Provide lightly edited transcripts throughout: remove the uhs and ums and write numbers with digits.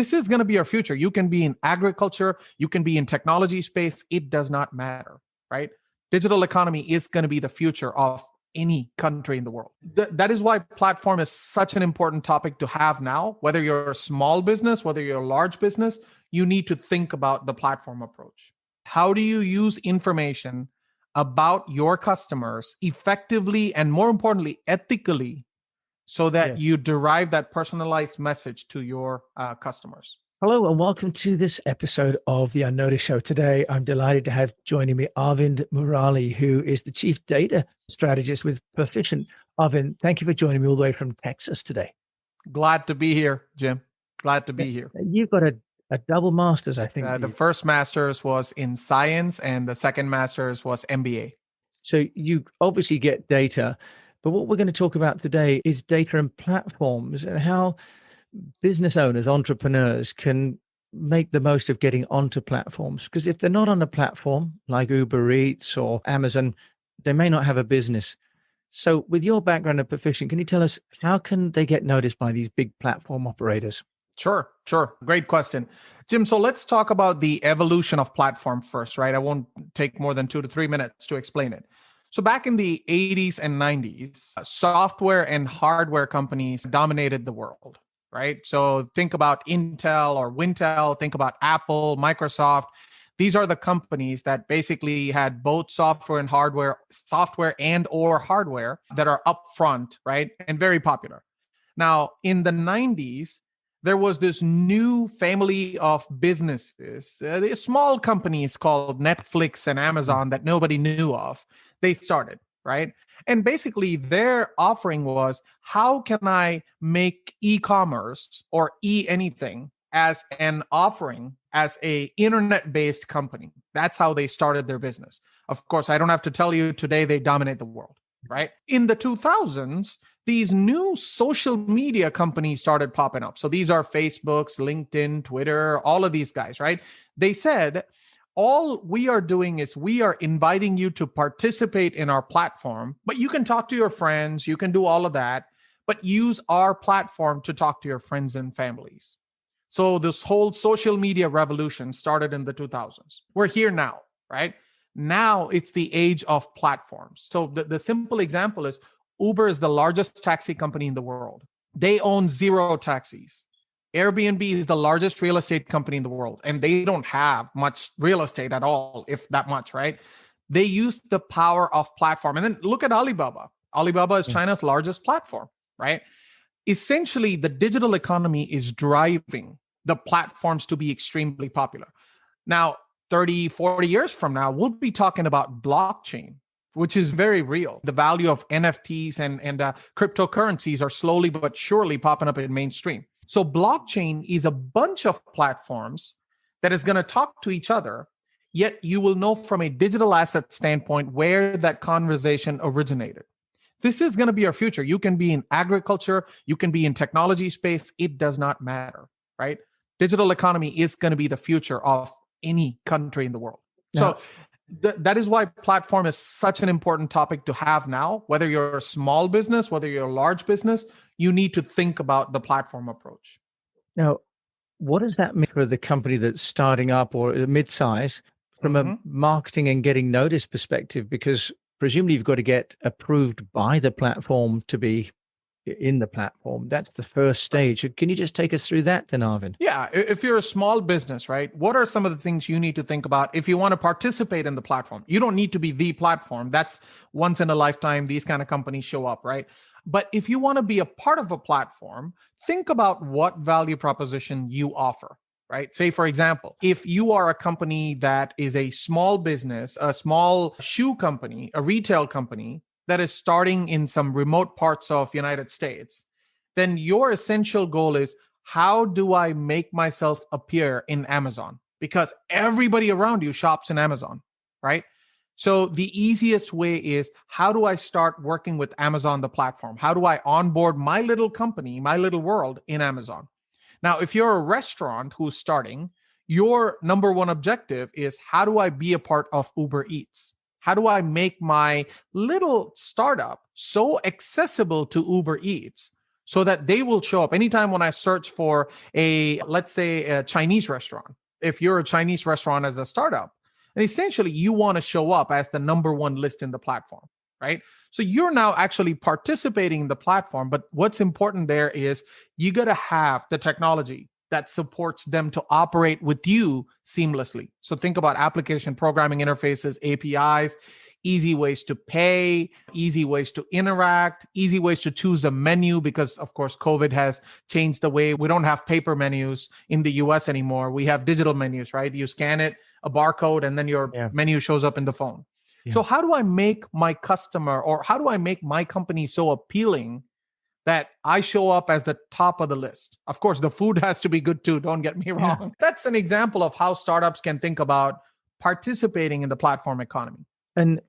This is going to be our future. You can be in agriculture, you can be in technology space. It does not matter, right? Digital economy is going to be the future of any country in the world. That is why platform is such an important topic to have now. Whether you're a small business, whether you're a large business, you need to think about the platform approach. How do you use information about your customers effectively and, more importantly, ethically, so that you derive that personalized message to your customers? Hello and welcome to this episode of the UnNoticed Show. Today, I'm delighted to have joining me Arvind Murali, who is the Chief Data Strategist with Perficient. Arvind, thank you for joining me all the way from Texas today. Glad to be here, Jim. Glad to be here. You've got a double master's, I think. The first master's was in science and the second master's was MBA. So you obviously get data, but what we're going to talk about today is data and platforms and how business owners, entrepreneurs can make the most of getting onto platforms. Because if they're not on a platform like Uber Eats or Amazon, they may not have a business. So with your background at Perficient, can you tell us how can they get noticed by these big platform operators? Sure. Great question, Jim. So let's talk about the evolution of platform first, right? I won't take more than 2 to 3 minutes to explain it. So back in the 80s and 90s, software and hardware companies dominated the world, right? So think about Intel or Wintel, think about Apple, Microsoft. These are the companies that basically had both software and hardware that are upfront, right? And very popular. Now, in the 90s, there was this new family of businesses, small companies called Netflix and Amazon that nobody knew of. They started, right? And basically their offering was, how can I make e-commerce or anything as an offering as a internet-based company? That's how they started their business. Of course, I don't have to tell you today they dominate the world, right? In the 2000s, these new social media companies started popping up. So these are Facebook's, LinkedIn, Twitter, all of these guys, right? They said, all we are doing is we are inviting you to participate in our platform, but you can talk to your friends, you can do all of that, but use our platform to talk to your friends and families. So this whole social media revolution started in the 2000s. We're here now, right? Now it's the age of platforms. So the simple example is Uber is the largest taxi company in the world. They own 0 taxis. Airbnb is the largest real estate company in the world, and they don't have much real estate at all, if that much, right? They use the power of platform. And then look at Alibaba. Alibaba is China's largest platform, right? Essentially, the digital economy is driving the platforms to be extremely popular. Now, 30, 40 years from now, we'll be talking about blockchain, which is very real. The value of NFTs and cryptocurrencies are slowly but surely popping up in mainstream. So blockchain is a bunch of platforms that is going to talk to each other, yet you will know from a digital asset standpoint where that conversation originated. This is going to be our future. You can be in agriculture, you can be in technology space. It does not matter, right? Digital economy is going to be the future of any country in the world. So that is why platform is such an important topic to have now. Whether you're a small business, whether you're a large business, you need to think about the platform approach. Now, what does that mean for the company that's starting up or a mid-size from a marketing and getting noticed perspective? Because presumably you've got to get approved by the platform to be in the platform. That's the first stage. Can you just take us through that then, Arvind? Yeah. If you're a small business, right, what are some of the things you need to think about if you want to participate in the platform? You don't need to be the platform. That's once in a lifetime. These kind of companies show up, right? But if you want to be a part of a platform, think about what value proposition you offer, right? Say, for example, if you are a company that is a small business, a small shoe company, a retail company that is starting in some remote parts of United States, then your essential goal is, how do I make myself appear in Amazon? Because everybody around you shops in Amazon, right? So the easiest way is, how do I start working with Amazon, the platform? How do I onboard my little company, my little world in Amazon? Now, if you're a restaurant who's starting, your number one objective is, how do I be a part of Uber Eats? How do I make my little startup so accessible to Uber Eats so that they will show up. Anytime when I search for let's say a Chinese restaurant, if you're a Chinese restaurant as a startup, and essentially you want to show up as the number one list in the platform, right? So you're now actually participating in the platform. But what's important there is you got to have the technology that supports them to operate with you seamlessly. So think about application programming interfaces, APIs, easy ways to pay, easy ways to interact, easy ways to choose a menu, because of course, COVID has changed the way we don't have paper menus in the US anymore. We have digital menus, right? You scan it, a barcode, and then your menu shows up in the phone. Yeah. So how do I make my customer, or how do I make my company so appealing that I show up as the top of the list? Of course, the food has to be good too. Don't get me wrong. Yeah. That's an example of how startups can think about participating in the platform economy. And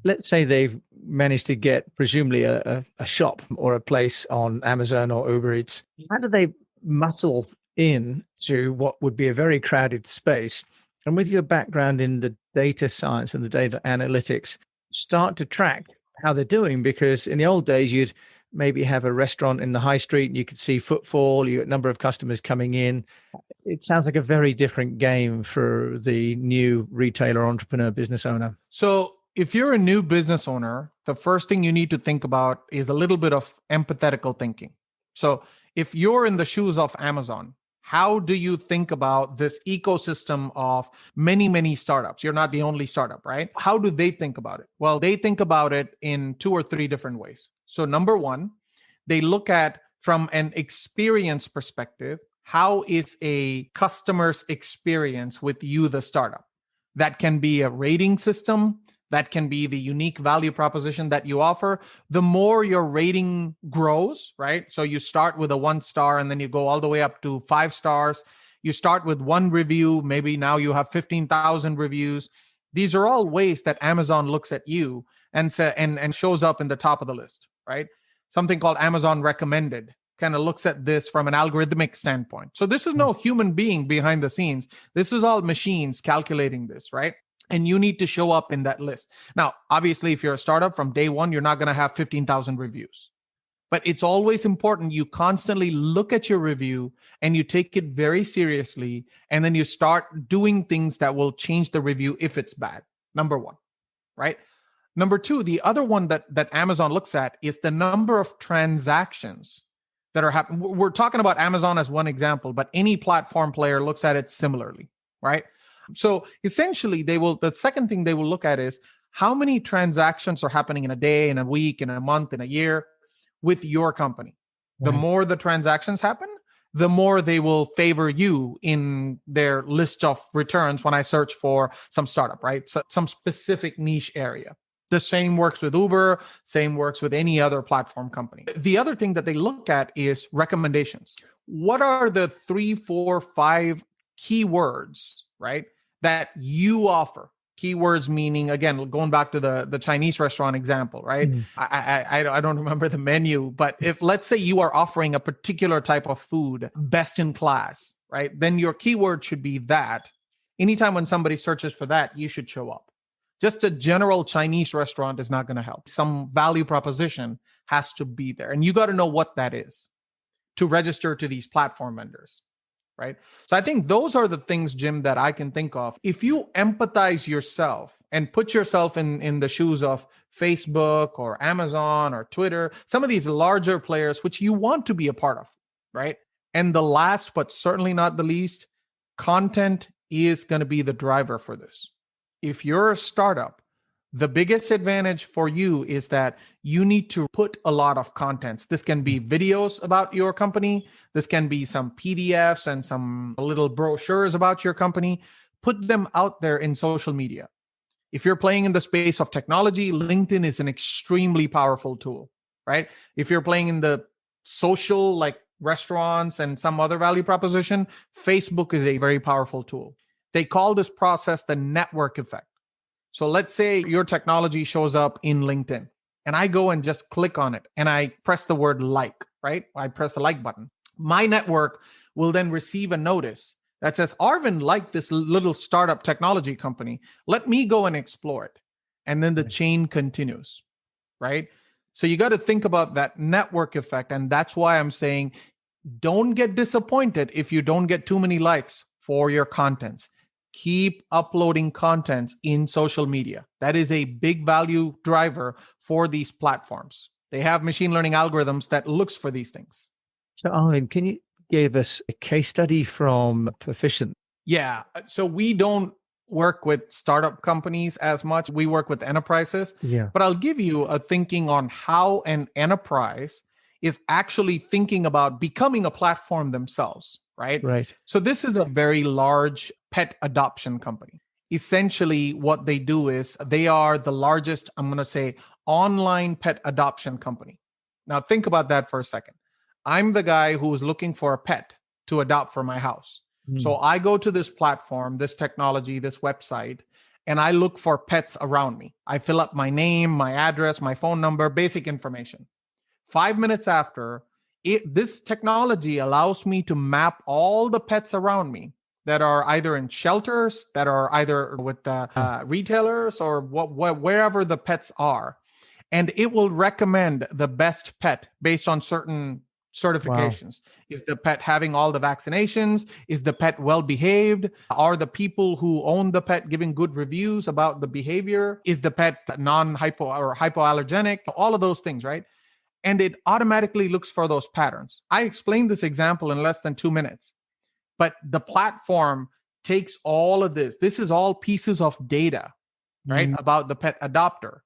let's say they've managed to get presumably a shop or a place on Amazon or Uber Eats. How do they muscle in to what would be a very crowded space? And with your background in the data science and the data analytics, start to track how they're doing? Because in the old days, you'd maybe have a restaurant in the high street and you could see footfall, you got a number of customers coming in. It sounds like a very different game for the new retailer, entrepreneur, business owner. So if you're a new business owner, the first thing you need to think about is a little bit of empathetical thinking. So if you're in the shoes of Amazon, how do you think about this ecosystem of many, many startups? You're not the only startup, right? How do they think about it? Well, they think about it in 2 or 3 different ways. So number one, they look at from an experience perspective, how is a customer's experience with you, the startup? That can be a rating system. That can be the unique value proposition that you offer. The more your rating grows, right? So you start with a 1 star and then you go all the way up to 5 stars. You start with 1 review. Maybe now you have 15,000 reviews. These are all ways that Amazon looks at you and shows up in the top of the list, right? Something called Amazon recommended kind of looks at this from an algorithmic standpoint. So this is no human being behind the scenes. This is all machines calculating this, right? And you need to show up in that list. Now, obviously, if you're a startup from day one, you're not going to have 15,000 reviews. But it's always important you constantly look at your review and you take it very seriously. And then you start doing things that will change the review if it's bad. Number one, right? Number two, the other one that Amazon looks at is the number of transactions that are happening. We're talking about Amazon as one example, but any platform player looks at it similarly, right? So essentially, the second thing they will look at is how many transactions are happening in a day, in a week, in a month, in a year with your company. Right. The more the transactions happen, the more they will favor you in their list of returns when I search for some startup, right? So some specific niche area. The same works with Uber, same works with any other platform company. The other thing that they look at is recommendations. What are the 3, 4, 5 keywords, right, that you offer? Keywords meaning, again, going back to the Chinese restaurant example, right? Mm-hmm. I don't remember the menu, but if let's say you are offering a particular type of food, best in class, right? Then your keyword should be that. Anytime when somebody searches for that, you should show up. Just a general Chinese restaurant is not going to help. Some value proposition has to be there. And you got to know what that is to register to these platform vendors, right? So I think those are the things, Jim, that I can think of. If you empathize yourself and put yourself in the shoes of Facebook or Amazon or Twitter, some of these larger players, which you want to be a part of, right? And the last, but certainly not the least, content is going to be the driver for this. If you're a startup, the biggest advantage for you is that you need to put a lot of contents. This can be videos about your company. This can be some PDFs and some little brochures about your company. Put them out there in social media. If you're playing in the space of technology, LinkedIn is an extremely powerful tool, right? If you're playing in the social, like restaurants and some other value proposition, Facebook is a very powerful tool. They call this process the network effect. So let's say your technology shows up in LinkedIn and I go and just click on it and I press the word like, right? I press the like button. My network will then receive a notice that says, Arvind liked this little startup technology company. Let me go and explore it. And then the chain continues, right? So you got to think about that network effect. And that's why I'm saying don't get disappointed if you don't get too many likes for your contents. Keep uploading contents in social media. That is a big value driver for these platforms. They have machine learning algorithms that looks for these things. So, Arvind, can you give us a case study from Proficient? Yeah. So we don't work with startup companies as much. We work with enterprises. Yeah. But I'll give you a thinking on how an enterprise is actually thinking about becoming a platform themselves, right? Right. So this is a very large pet adoption company. Essentially, what they do is they are the largest, I'm going to say, online pet adoption company. Now, think about that for a second. I'm the guy who's looking for a pet to adopt for my house. So I go to this platform, this technology, this website, and I look for pets around me. I fill up my name, my address, my phone number, basic information. 5 minutes after, this technology allows me to map all the pets around me that are either in shelters, that are either with retailers or wherever the pets are. And it will recommend the best pet based on certain certifications. Wow. Is the pet having all the vaccinations? Is the pet well behaved? Are the people who own the pet giving good reviews about the behavior? Is the pet non-hypo or hypoallergenic? All of those things, right? And it automatically looks for those patterns. I explained this example in less than 2 minutes, but the platform takes all of this. This is all pieces of data, right, about the pet adopter.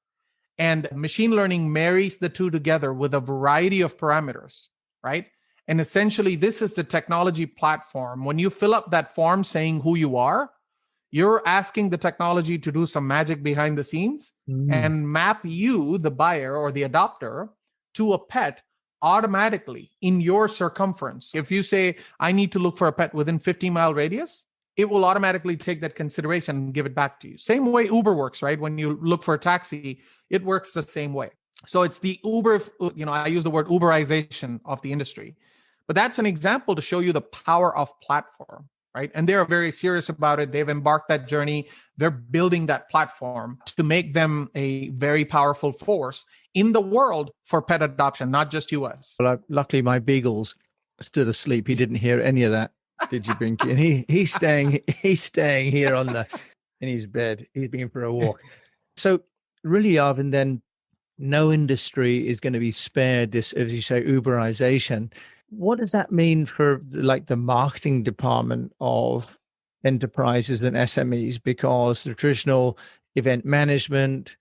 And machine learning marries the two together with a variety of parameters, right? And essentially, this is the technology platform. When you fill up that form saying who you are, you're asking the technology to do some magic behind the scenes and map you, the buyer or the adopter, to a pet automatically in your circumference. If you say, I need to look for a pet within 50-mile radius, it will automatically take that consideration and give it back to you. Same way Uber works, right? When you look for a taxi, it works the same way. So it's the Uber, I use the word Uberization of the industry. But that's an example to show you the power of platform, right? And they're very serious about it. They've embarked that journey. They're building that platform to make them a very powerful force in the world for pet adoption, not just US. Well, luckily my beagles stood asleep. He didn't hear any of that. Did you bring? And he's staying here in his bed. He's been for a walk. So really, Arvind, then no industry is going to be spared this, as you say, Uberization. What does that mean for like the marketing department of enterprises and SMEs? Because the traditional event management,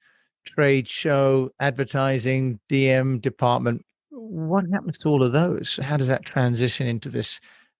trade show, advertising, DM department, what happens to all of those? How does that transition into this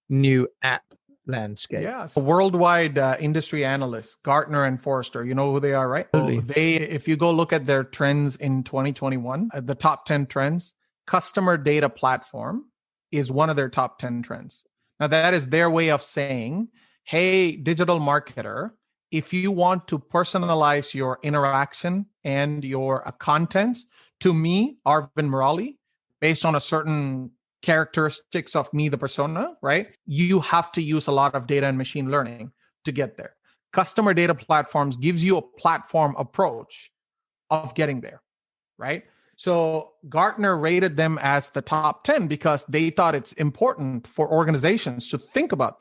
new app landscape? Yeah, so worldwide industry analysts, Gartner and Forrester, you know who they are, right? Totally. So if you go look at their trends in 2021, the top 10 trends, customer data platform is one of their top 10 trends. Now, that is their way of saying, hey, digital marketer, if you want to personalize your interaction and your contents to me, Arvind Murali, based on a certain characteristics of me, the persona, right? You have to use a lot of data and machine learning to get there. Customer data platforms gives you a platform approach of getting there, right? So Gartner rated them as the top 10 because they thought it's important for organizations to think about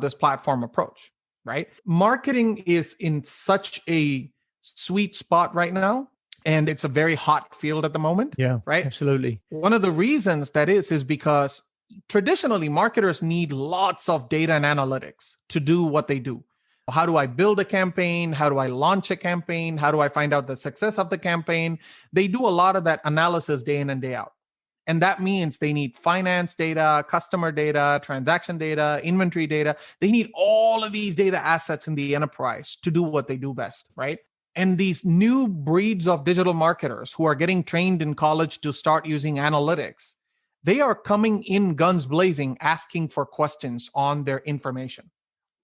this platform approach, right? Marketing is in such a sweet spot right now. And it's a very hot field at the moment. Yeah, right? Absolutely. One of the reasons that is because traditionally marketers need lots of data and analytics to do what they do. How do I build a campaign? How do I launch a campaign? How do I find out the success of the campaign? They do a lot of that analysis day in and day out. And that means they need finance data, customer data, transaction data, inventory data. They need all of these data assets in the enterprise to do what they do best, right? And these new breeds of digital marketers who are getting trained in college to start using analytics, they are coming in guns blazing, asking for questions on their information.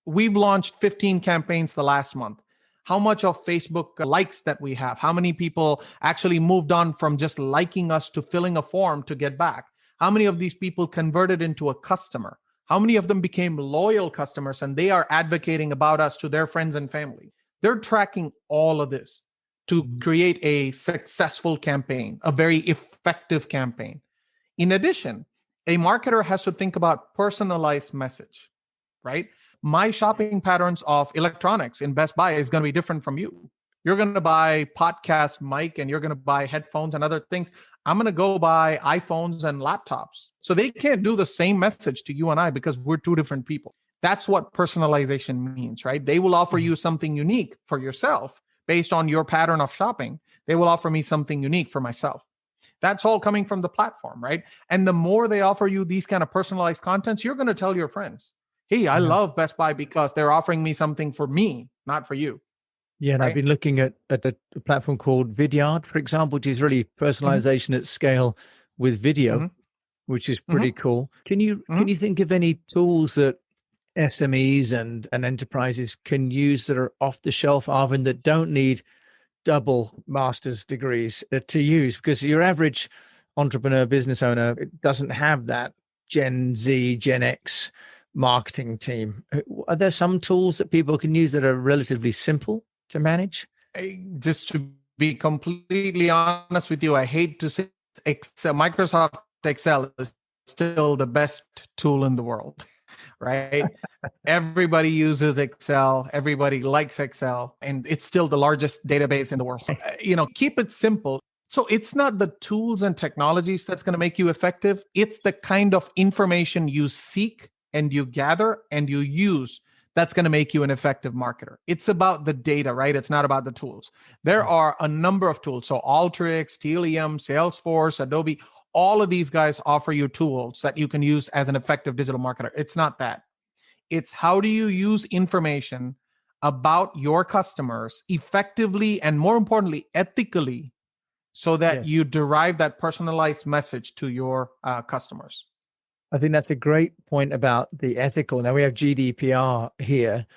We've launched 15 campaigns the last month. How much of Facebook likes that we have? How many people actually moved on from just liking us to filling a form to get back? How many of these people converted into a customer? How many of them became loyal customers and they are advocating about us to their friends and family? They're tracking all of this. to create a successful campaign, a very effective campaign. In addition, a marketer has to think about personalized message, right? My shopping patterns of electronics in Best Buy is going to be different from you. You're going to buy podcast mic and you're going to buy headphones and other things. I'm going to go buy iPhones and laptops. So they can't do the same message to you and I because we're two different people. That's what personalization means, right? They will offer you something unique for yourself based on your pattern of shopping. They will offer me something unique for myself. That's all coming from the platform, right? And the more they offer you these kind of personalized contents, you're going to tell your friends, hey, I love Best Buy because they're offering me something for me, not for you. Yeah, and right? I've been looking at a platform called Vidyard, for example, which is really personalization at scale with video, which is pretty cool. Can you think of any tools that SMEs and enterprises can use that are off the shelf, Arvind, that don't need double master's degrees to use? Because your average entrepreneur, business owner, doesn't have that Gen Z, Gen X marketing team. Are there some tools that people can use that are relatively simple to manage? Just to be completely honest with you, I hate to say Excel. Microsoft Excel is still the best tool in the world, right? Everybody uses Excel. Everybody likes Excel, and it's still the largest database in the world. Keep it simple. So it's not the tools and technologies that's going to make you effective. It's the kind of information you seek and you gather and you use that's going to make you an effective marketer. It's about the data, right? It's not about the tools. There are a number of tools. So Alteryx, Telium, Salesforce, Adobe, all of these guys offer you tools that you can use as an effective digital marketer. It's not that. It's how do you use information about your customers effectively and, more importantly, ethically, so that you derive that personalized message to your customers. I think that's a great point about the ethical. Now we have GDPR here.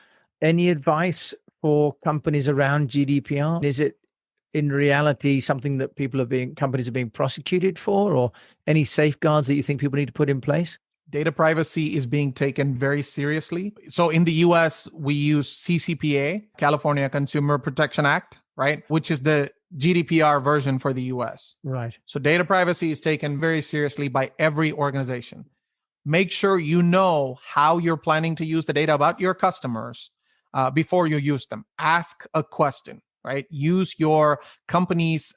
Any advice for companies around GDPR? Is it in reality something that companies are being prosecuted for, or any safeguards that you think people need to put in place? Data privacy is being taken very seriously. So in the US, we use CCPA, California Consumer Protection Act, right? Which is the GDPR version for the US. Right. So data privacy is taken very seriously by every organization. Make sure you know how you're planning to use the data about your customers before you use them. Ask a question, right? Use your company's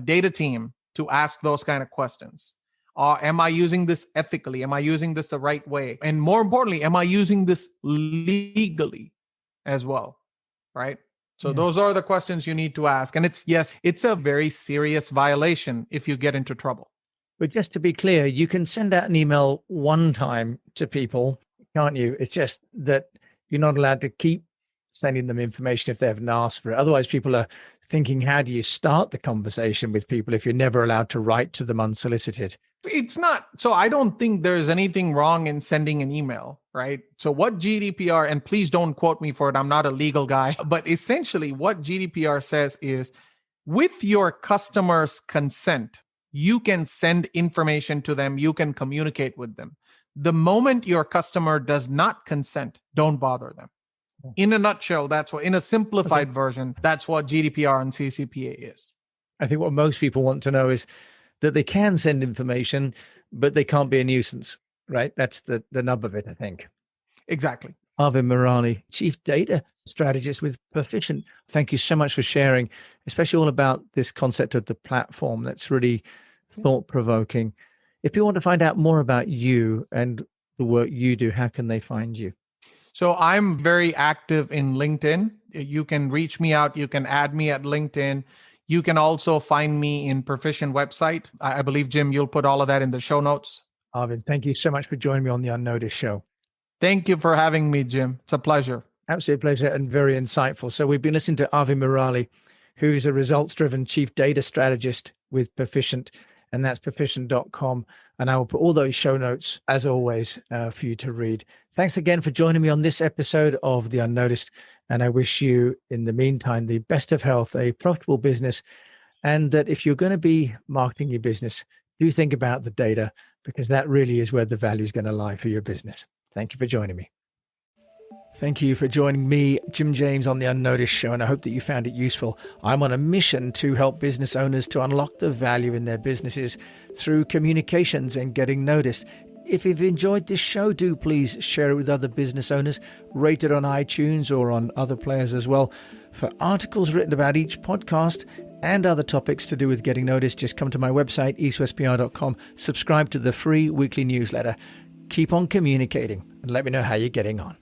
data team to ask those kind of questions. Am I using this ethically? Am I using this the right way? And more importantly, am I using this legally as well, right? So those are the questions you need to ask. And it's a very serious violation if you get into trouble. But just to be clear, you can send out an email one time to people, can't you? It's just that you're not allowed to keep sending them information if they haven't asked for it. Otherwise, people are thinking, how do you start the conversation with people if you're never allowed to write to them unsolicited? It's not. So I don't think there's anything wrong in sending an email, right? So what GDPR, and please don't quote me for it, I'm not a legal guy, but essentially what GDPR says is, with your customer's consent, you can send information to them, you can communicate with them. The moment your customer does not consent, don't bother them. In a nutshell, in a simplified version, that's what GDPR and CCPA is. I think what most people want to know is that they can send information, but they can't be a nuisance, right? That's the nub of it, I think. Exactly. Arvind Murali, Chief Data Strategist with Perficient. Thank you so much for sharing, especially all about this concept of the platform. That's really thought-provoking. If you want to find out more about you and the work you do, how can they find you? So I'm very active in LinkedIn. You can reach me out. You can add me at LinkedIn. You can also find me in Perficient website. I believe, Jim, you'll put all of that in the show notes. Arvind, thank you so much for joining me on the UnNoticed show. Thank you for having me, Jim. It's a pleasure. Absolute pleasure and very insightful. So we've been listening to Arvind Murali, who's a results-driven chief data strategist with Perficient, and that's perficient.com. And I will put all those show notes, as always, for you to read. Thanks again for joining me on this episode of The UnNoticed. And I wish you, in the meantime, the best of health, a profitable business, and that if you're going to be marketing your business, do think about the data, because that really is where the value is going to lie for your business. Thank you for joining me. Thank you for joining me, Jim James, on the UnNoticed show, and I hope that you found it useful. I'm on a mission to help business owners to unlock the value in their businesses through communications and getting noticed. If you've enjoyed this show, do please share it with other business owners, rate it on iTunes or on other players as well. For articles written about each podcast and other topics to do with getting noticed, just come to my website, eastwestpr.com, subscribe to the free weekly newsletter. Keep on communicating and let me know how you're getting on.